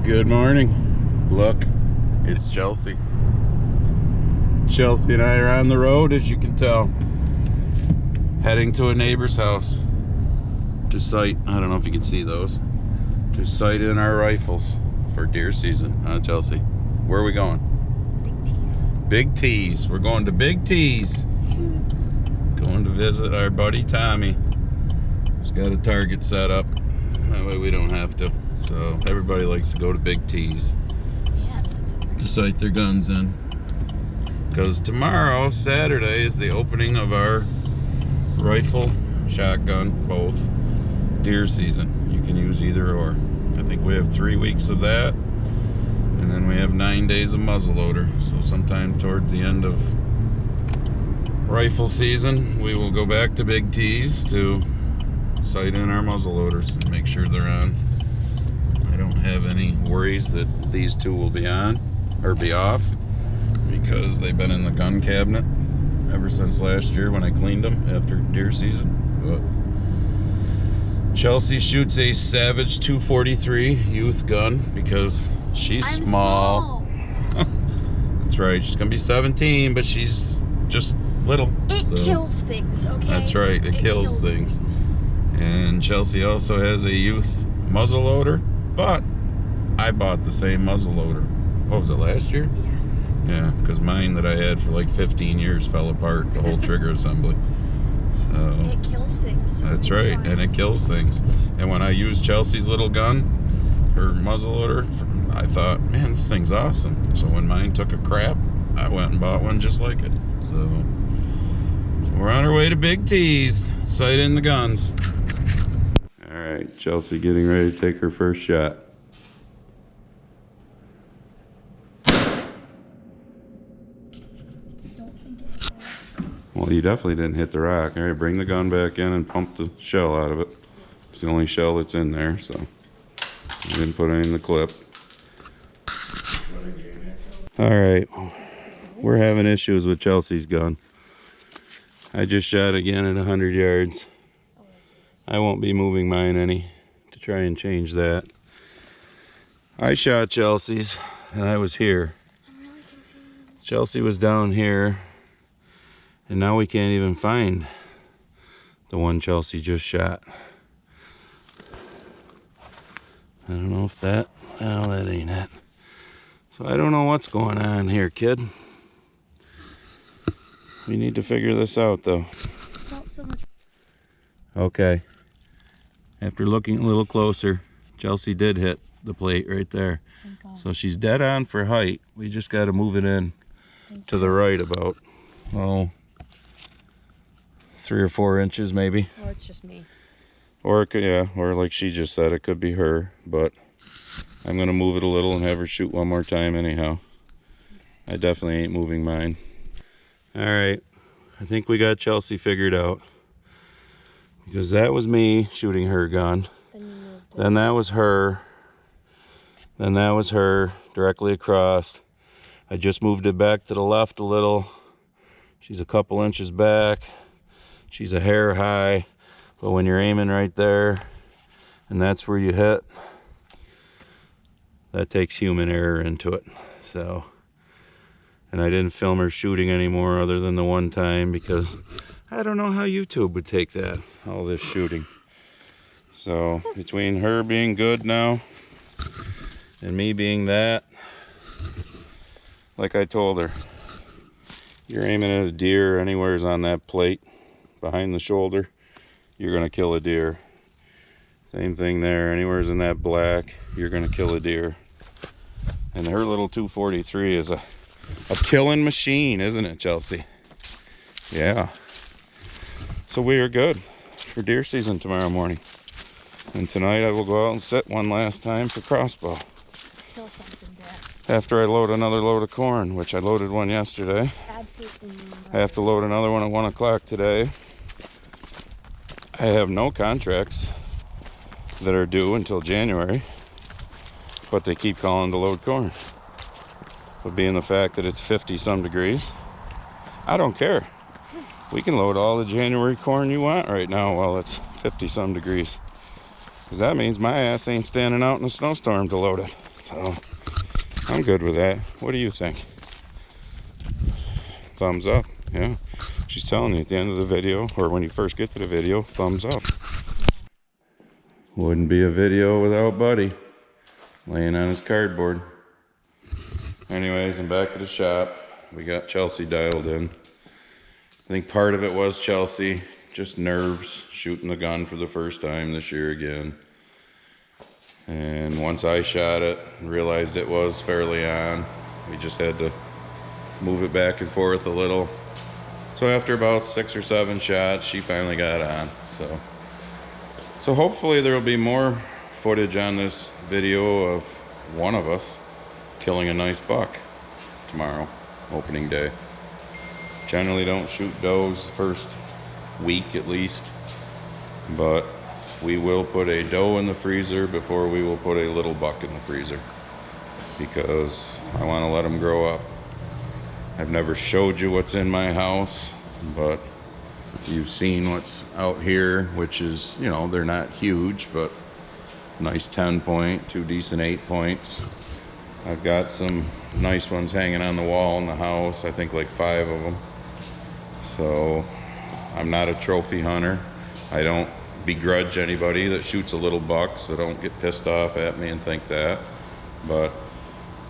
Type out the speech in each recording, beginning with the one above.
Good morning. Look, it's Chelsea. Chelsea and I are on the road, as you can tell, heading to a neighbor's house to sight, I don't know if you can see those, to sight in our rifles for deer season. Chelsea? Where are we going? Big T's. Big T's. We're going to Big T's. Going to visit our buddy Tommy. He's got a target set up. That way we don't have to. So everybody likes to go to Big T's to sight their guns in. Because tomorrow, Saturday, is the opening of our rifle, shotgun, both, deer season. You can use either or. I think we have 3 weeks of that. And then we have 9 days of muzzleloader. So sometime toward the end of rifle season, we will go back to Big T's to sight in our muzzleloaders and make sure they're on. I don't have any worries that these two will be on or be off because they've been in the gun cabinet ever since last year when I cleaned them after deer season. But Chelsea shoots a Savage 243 youth gun because she's small. That's right, she's gonna be 17, but she's just little. It kills things, okay? That's right, it kills things. And Chelsea also has a youth muzzleloader, but I bought the same muzzleloader. What was it, last year? Yeah, because mine that I had for like 15 years fell apart, the whole trigger assembly. So, it kills things. So that's right, and it kills things. And when I used Chelsea's little gun, her muzzleloader, I thought, man, this thing's awesome. So when mine took a crap, I went and bought one just like it. So we're on our way to Big T's, sight in the guns. All right, Chelsea getting ready to take her first shot. Well, you definitely didn't hit the rock. All right, bring the gun back in and pump the shell out of it. It's the only shell that's in there, so I didn't put any in the clip. All right, we're having issues with Chelsea's gun. I just shot again at 100 yards. I won't be moving mine any to try and change that. I shot Chelsea's and I was here. I'm really confused. Chelsea was down here. And now we can't even find the one Chelsea just shot. I don't know if that, well, that ain't it. So I don't know what's going on here, kid. We need to figure this out, though. Not so much. Okay. After looking a little closer, Chelsea did hit the plate right there. So she's dead on for height. We just got to move it in to the right about, oh, 3 or 4 inches maybe. Or it's just me. Or it could, yeah, or like she just said, it could be her, but I'm gonna move it a little and have her shoot one more time anyhow. I definitely ain't moving mine. All right, I think we got Chelsea figured out because that was me shooting her gun. Then that was her. Then that was her directly across. I just moved it back to the left a little. She's a couple inches back. She's a hair high, but when you're aiming right there and that's where you hit, that takes human error into it. So, and I didn't film her shooting anymore other than the one time because I don't know how YouTube would take that, all this shooting. So between her being good now and me being that, like I told her, you're aiming at a deer anywhere's on that plate behind the shoulder, you're gonna kill a deer. Same thing there, anywhere's in that black, you're gonna kill a deer. And her little 243 is a killing machine, isn't it, Chelsea? Yeah. So we are good for deer season tomorrow morning. And tonight I will go out and sit one last time for crossbow. Kill something, Dad. After I load another load of corn, which I loaded one yesterday. I have to load another one at 1 o'clock today. I have no contracts that are due until January, but they keep calling to load corn. But being the fact that it's 50 some degrees, I don't care. We can load all the January corn you want right now while it's 50 some degrees. Because that means my ass ain't standing out in a snowstorm to load it. So I'm good with that. What do you think? Thumbs up. Yeah. She's telling you at the end of the video, or when you first get to the video, thumbs up. Wouldn't be a video without Buddy laying on his cardboard. Anyways, I'm back to the shop. We got Chelsea dialed in. I think part of it was Chelsea, just nerves, shooting the gun for the first time this year again. And once I shot it, realized it was fairly on. We just had to move it back and forth a little. So after about 6 or 7 shots, she finally got on. So hopefully there will be more footage on this video of one of us killing a nice buck tomorrow, opening day. Generally don't shoot does the first week at least, but we will put a doe in the freezer before we will put a little buck in the freezer, because I want to let them grow up. I've never showed you what's in my house, but you've seen what's out here, which is, you know, they're not huge, but nice 10 point, 2 decent 8 points. I've got some nice ones hanging on the wall in the house, I think like 5 of them. So I'm not a trophy hunter. I don't begrudge anybody that shoots a little buck, so don't get pissed off at me and think that. But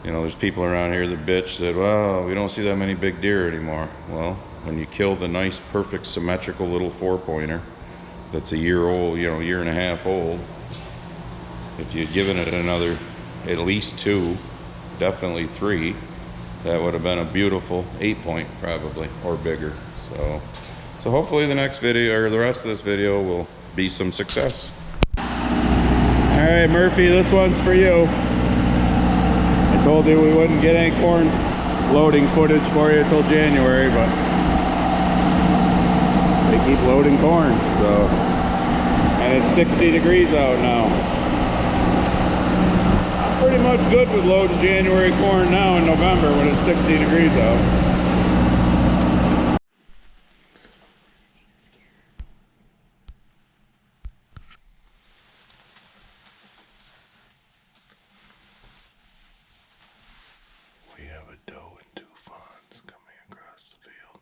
you know, there's people around here that bitch that, well, we don't see that many big deer anymore. Well, when you kill the nice, perfect, symmetrical little 4-pointer that's a year old, you know, year and a half old, if you'd given it another at least 2, definitely 3, that would have been a beautiful 8-point probably, or bigger. So hopefully the next video, or the rest of this video, will be some success. All right, Murphy, this one's for you. I told you we wouldn't get any corn loading footage for you until January, but they keep loading corn, so. And it's 60 degrees out now. I'm pretty much good with loading January corn now in November when it's 60 degrees out. We have a doe and 2 fawns coming across the field.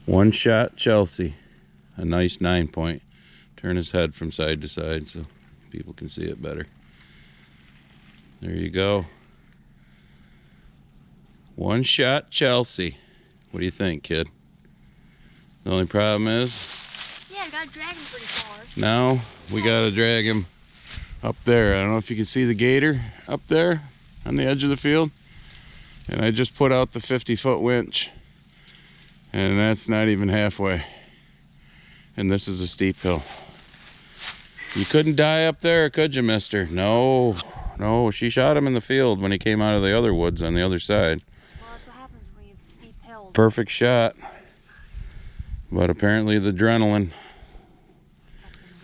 One shot Chelsea, a nice 9-point. Turn his head from side to side so people can see it better. There you go. One shot Chelsea. What do you think, kid? The only problem is, Yeah, I got to drag him pretty far. now we gotta drag him up there. I don't know if you can see the gator up there on the edge of the field. And I just put out the 50-foot winch. And that's not even halfway. And this is a steep hill. You couldn't die up there, could you, mister? No, no, she shot him in the field when he came out of the other woods on the other side. Well, that's what happens when you have steep hills. Perfect shot. But apparently the adrenaline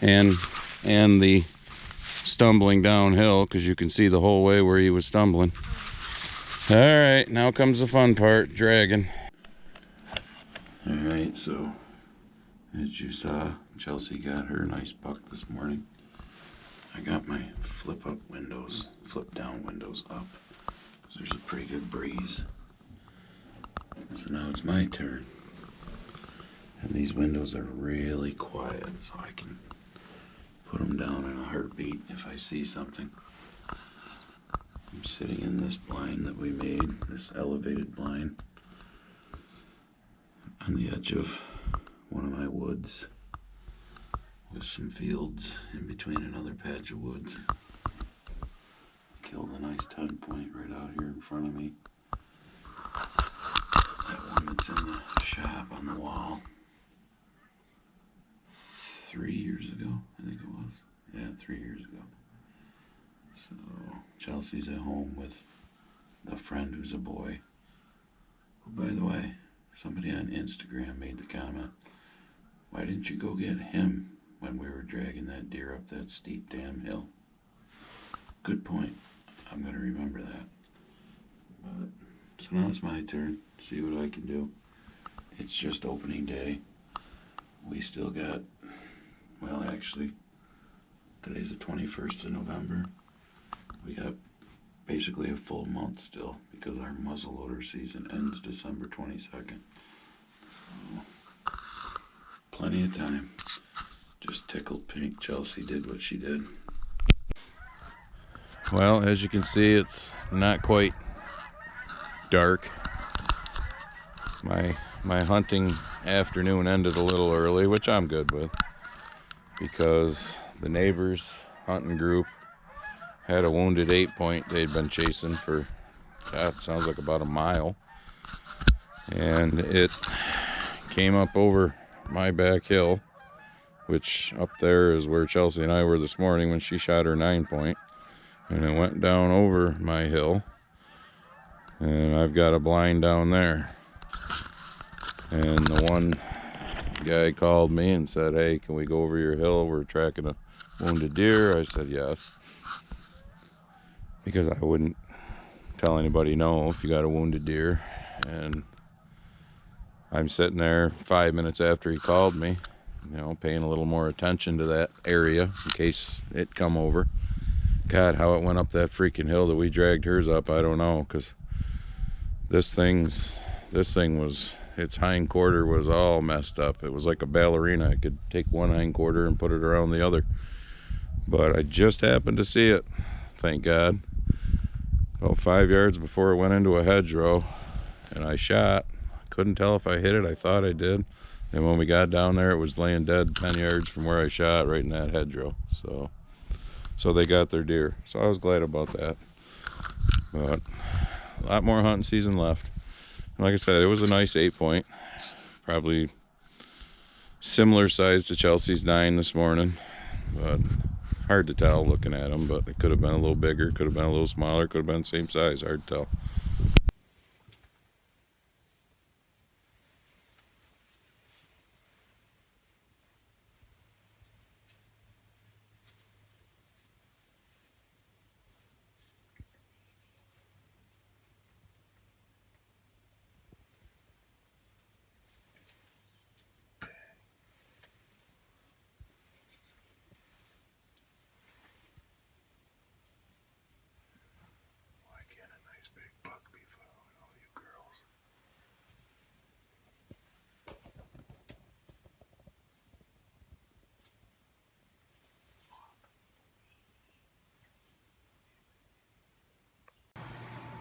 and the stumbling downhill, because you can see the whole way where he was stumbling. All right, now comes the fun part, dragging. All right, so as you saw, Chelsea got her nice buck this morning. I got my flip down windows up. So there's a pretty good breeze. So now it's my turn. And these windows are really quiet, so I can put them down in a heartbeat if I see something. I'm sitting in this blind that we made, this elevated blind, on the edge of one of my woods with some fields in between another patch of woods. Killed a nice 10-point right out here in front of me. That one that's in the shop on the wall. 3 years ago, I think it was. Yeah, 3 years ago. So Chelsea's at home with the friend who's a boy. Oh, by the way, somebody on Instagram made the comment, why didn't you go get him when we were dragging that deer up that steep damn hill? Good point. I'm going to remember that. But, so now it's my turn. See what I can do. It's just opening day. We still got, well, actually, today's the 21st of November. We got basically a full month still because our muzzleloader season ends December 22nd. So, plenty of time. Just tickled pink Chelsea did what she did. Well, as you can see, it's not quite dark. My hunting afternoon ended a little early, which I'm good with, because the neighbors' hunting group had a wounded 8-point they'd been chasing for, God, sounds like about a mile, and it came up over my back hill, which up there is where Chelsea and I were this morning when she shot her 9-point, and it went down over my hill, and I've got a blind down there. And the one guy called me and said, hey, can we go over your hill? We're tracking a wounded deer. I said yes, because I wouldn't tell anybody no if you got a wounded deer. And I'm sitting there 5 minutes after he called me, you know, paying a little more attention to that area in case it come over. God, how it went up that freaking hill that we dragged hers up, I don't know, because this thing was, its hind quarter was all messed up. It was like a ballerina. I could take one hind quarter and put it around the other. But I just happened to see it, thank God, about 5 yards before it went into a hedgerow. And I shot. Couldn't tell if I hit it. I thought I did. And when we got down there, it was laying dead 10 yards from where I shot, right in that hedgerow. So they got their deer. So I was glad about that. But a lot more hunting season left. Like I said, it was a nice 8-point, probably similar size to Chelsea's 9 this morning, but hard to tell looking at them. But it could have been a little bigger, could have been a little smaller, could have been the same size, hard to tell.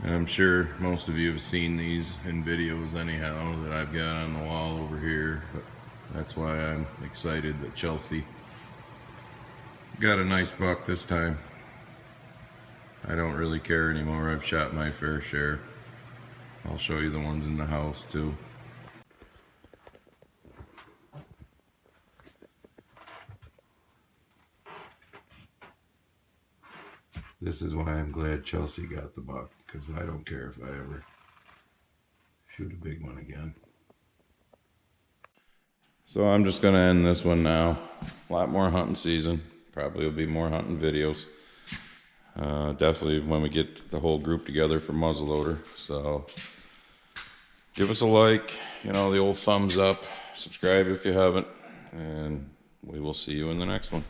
And I'm sure most of you have seen these in videos anyhow that I've got on the wall over here, but that's why I'm excited that Chelsea got a nice buck this time. I don't really care anymore. I've shot my fair share. I'll show you the ones in the house too. This is why I'm glad Chelsea got the buck, because I don't care if I ever shoot a big one again. So I'm just going to end this one now. A lot more hunting season. Probably will be more hunting videos. Definitely when we get the whole group together for muzzleloader. So give us a like, you know, the old thumbs up. Subscribe if you haven't. And we will see you in the next one.